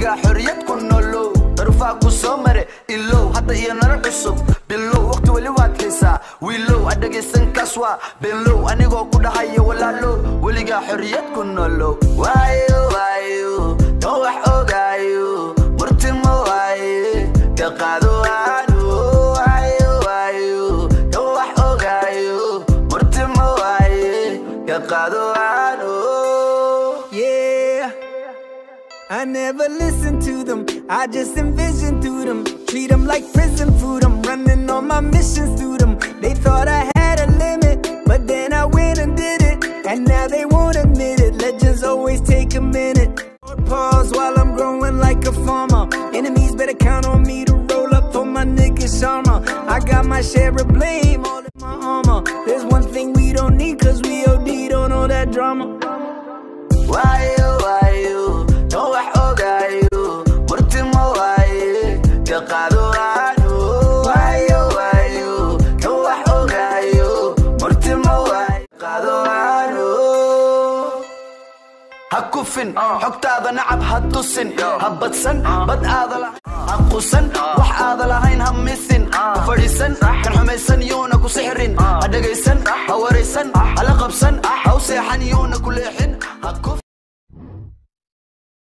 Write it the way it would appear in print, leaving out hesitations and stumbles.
ولقى حرية كنا لو رفاق وسمر إلو حتى ينار عصب بلو وقت ولي واتكسا ويلو أدقي سنكسوا بلو أني غو كده هاي ولا لو ولقى حرية كنا لو وايو وايو توح أوغايو مرتمو وايو كقادو عنو وايو وايو توح أوغايو مرتمو وايو كقادو عنو. Yeah, I never listen to them, I just envision through them. Treat them like prison food, I'm running all my missions through them. They thought I had a limit, but then I went and did it. And now they won't admit it, legends always take a minute. Pause while I'm growing like a farmer. Enemies better count on me to roll up on my niggas' armor. I got my share of blame, all in my armor. There's one thing we don't need, cause we OD, don't know that drama. وايو وايو توح أوغايو مرتمو وايو كقادو عنو وايو وايو توح أوغايو مرتمو وايو كقادو عنو. هكوفن حكتاذا نعب هتوسن هبتسن بد آذلا هقوسن وح آذلا هين هميسن فريسن كان حميسن يونك وسحرين أدقيسن هوريسن على قبسن أو سيحن يونك وليحن هكوفن